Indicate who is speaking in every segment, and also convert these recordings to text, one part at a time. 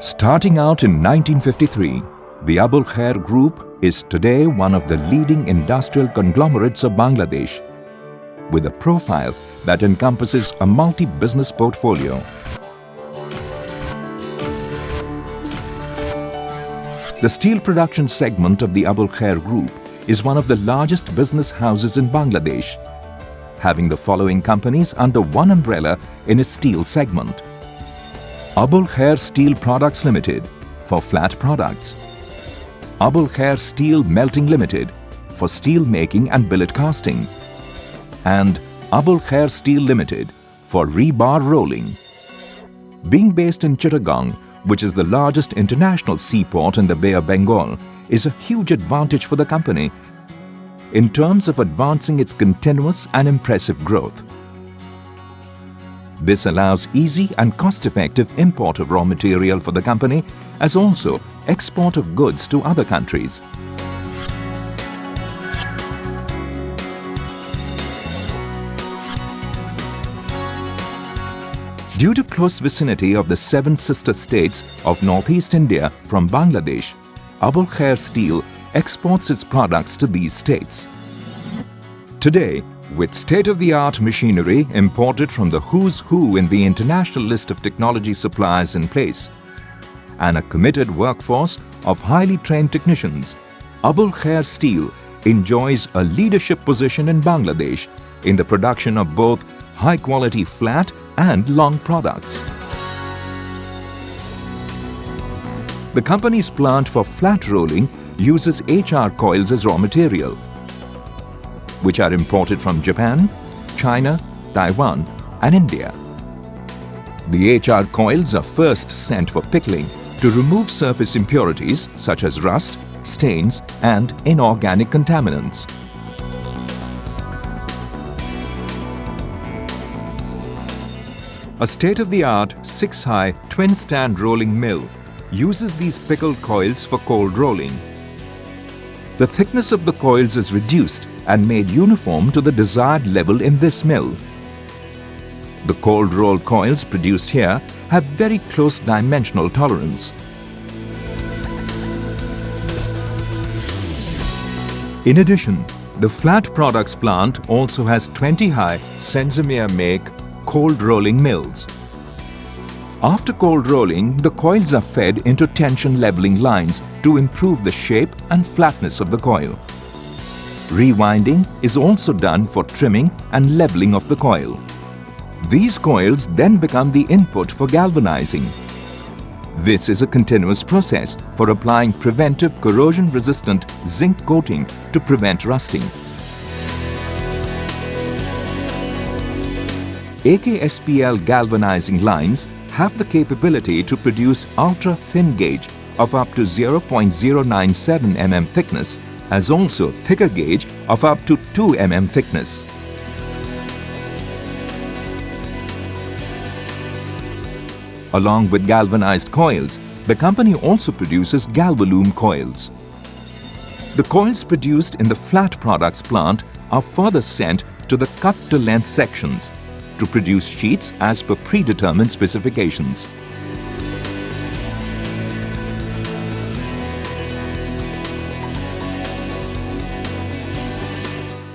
Speaker 1: Starting out in 1953, the Abul Khair Group is today one of the leading industrial conglomerates of Bangladesh, with a profile that encompasses a multi-business portfolio. The steel production segment of the Abul Khair Group is one of the largest business houses in Bangladesh, having the following companies under one umbrella in its steel segment: Abul Khair Steel Products Limited for flat products, Abul Khair Steel Melting Limited for steel making and billet casting, and Abul Khair Steel Limited for rebar rolling. Being based in Chittagong, which is the largest international seaport in the Bay of Bengal, is a huge advantage for the company in terms of advancing its continuous and impressive growth. This allows easy and cost-effective import of raw material for the company, as also export of goods to other countries. Due to close vicinity of the 7 sister states of northeast India from Bangladesh, Abul Khair Steel exports its products to these states. Today, with state-of-the-art machinery imported from the who's who in the international list of technology suppliers in place, and a committed workforce of highly trained technicians, Abul Khair Steel enjoys a leadership position in Bangladesh in the production of both high-quality flat and long products. The company's plant for flat rolling uses HR coils as raw material, which are imported from Japan, China, Taiwan and India. The HR coils are first sent for pickling to remove surface impurities such as rust, stains and inorganic contaminants. A state-of-the-art 6-high twin-stand rolling mill uses these pickled coils for cold rolling. The thickness of the coils is reduced and made uniform to the desired level in this mill. The cold roll coils produced here have very close dimensional tolerance. In addition, the flat products plant also has 20-high Senzimir-make cold rolling mills. After cold rolling, the coils are fed into tension leveling lines to improve the shape and flatness of the coil. Rewinding is also done for trimming and leveling of the coil. These coils then become the input for galvanizing. This is a continuous process for applying preventive corrosion-resistant zinc coating to prevent rusting. AKS galvanizing lines have the capability to produce ultra-thin gauge of up to 0.097 mm thickness, as also thicker gauge of up to 2 mm thickness. Along with galvanized coils, the company also produces galvalume coils. The coils produced in the flat products plant are further sent to the cut-to-length sections to produce sheets as per predetermined specifications.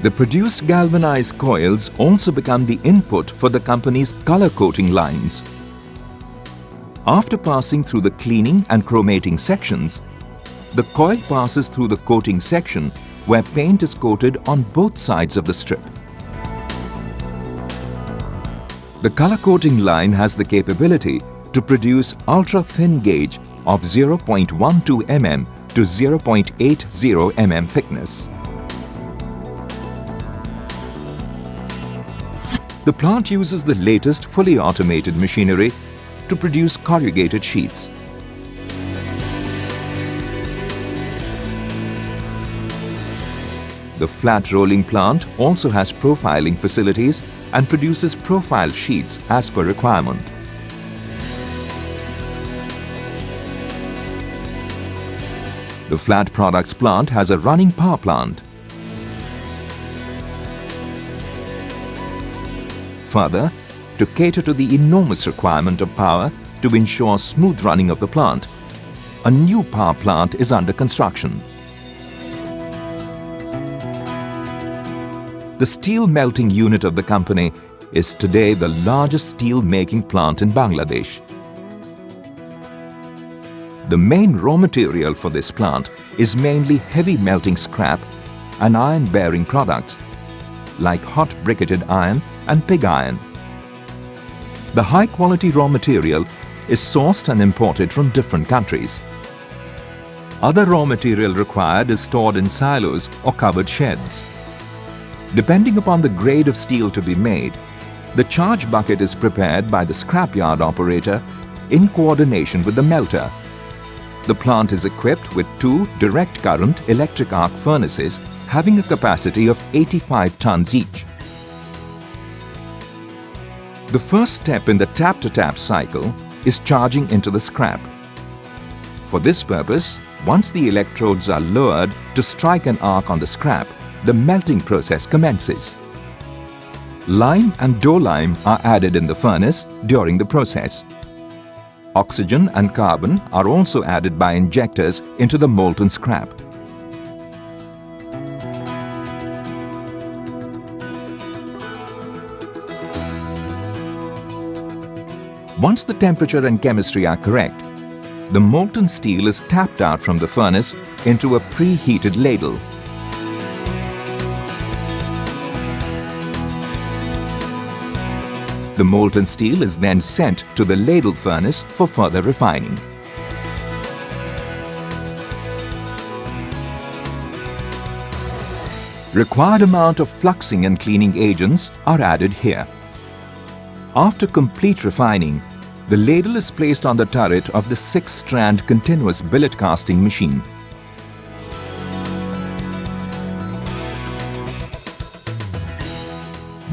Speaker 1: The produced galvanized coils also become the input for the company's color coating lines. After passing through the cleaning and chromating sections, the coil passes through the coating section where paint is coated on both sides of the strip. The color coating line has the capability to produce ultra-thin gauge of 0.12 mm to 0.80 mm thickness. The plant uses the latest fully automated machinery to produce corrugated sheets. The flat rolling plant also has profiling facilities and produces profile sheets as per requirement. The flat products plant has a running power plant. Further, to cater to the enormous requirement of power, to ensure smooth running of the plant, a new power plant is under construction. The steel melting unit of the company is today the largest steel making plant in Bangladesh. The main raw material for this plant is mainly heavy melting scrap and iron-bearing products like hot briquetted iron and pig iron. The high-quality raw material is sourced and imported from different countries. Other raw material required is stored in silos or covered sheds. Depending upon the grade of steel to be made, the charge bucket is prepared by the scrapyard operator in coordination with the melter. The plant is equipped with 2 direct current electric arc furnaces having a capacity of 85 tons each. The first step in the tap-to-tap cycle is charging into the scrap. For this purpose, once the electrodes are lowered to strike an arc on the scrap, the melting process commences. Lime and dough lime are added in the furnace during the process. Oxygen and carbon are also added by injectors into the molten scrap. Once the temperature and chemistry are correct, the molten steel is tapped out from the furnace into a preheated ladle. The molten steel is then sent to the ladle furnace for further refining. Required amount of fluxing and cleaning agents are added here. After complete refining, the ladle is placed on the turret of the 6-strand continuous billet casting machine.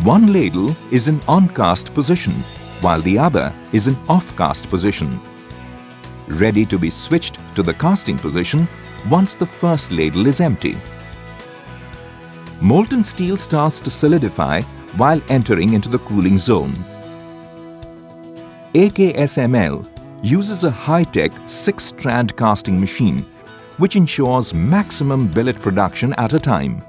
Speaker 1: One ladle is in on-cast position, while the other is in off-cast position, ready to be switched to the casting position once the first ladle is empty. Molten steel starts to solidify while entering into the cooling zone. AKSML uses a high-tech 6-strand casting machine which ensures maximum billet production at a time.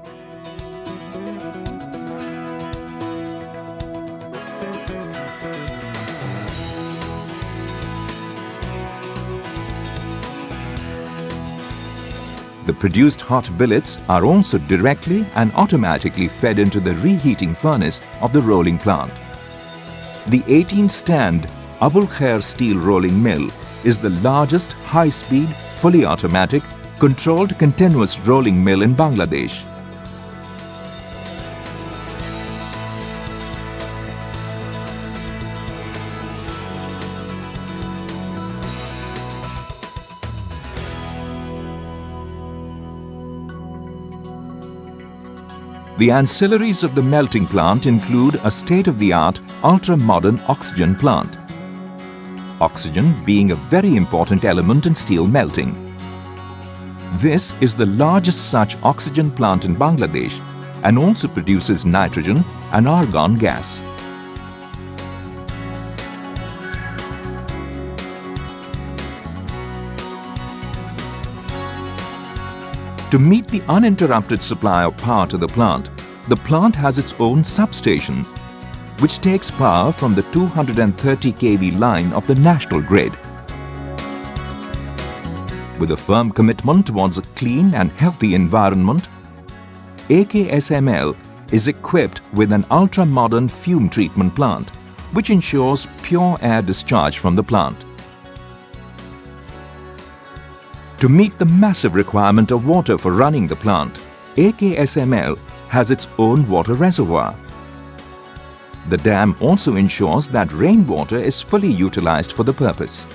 Speaker 1: The produced hot billets are also directly and automatically fed into the reheating furnace of the rolling plant. The 18-stand Abul Khair Steel Rolling Mill is the largest high-speed, fully automatic, controlled continuous rolling mill in Bangladesh. The ancillaries of the melting plant include a state-of-the-art, ultra-modern oxygen plant. Oxygen being a very important element in steel melting. This is the largest such oxygen plant in Bangladesh and also produces nitrogen and argon gas. To meet the uninterrupted supply of power to the plant has its own substation, which takes power from the 230 kV line of the national grid. With a firm commitment towards a clean and healthy environment, AKSML is equipped with an ultra-modern fume treatment plant, which ensures pure air discharge from the plant. To meet the massive requirement of water for running the plant, AKSML has its own water reservoir. The dam also ensures that rainwater is fully utilized for the purpose.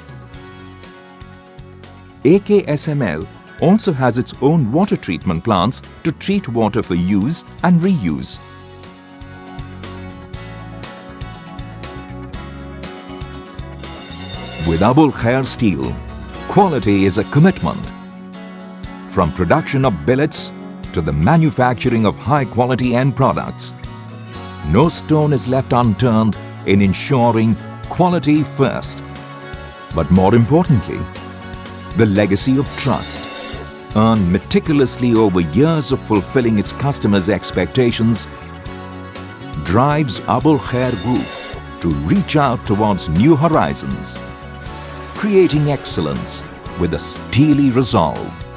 Speaker 1: AKSML also has its own water treatment plants to treat water for use and reuse. With Abul Khair Steel, quality is a commitment. From production of billets to the manufacturing of high-quality end products, no stone is left unturned in ensuring quality first But more importantly, the legacy of trust, earned meticulously over years of fulfilling its customers' expectations, drives Abul Khair Group to reach out towards new horizons, creating excellence with a steely resolve.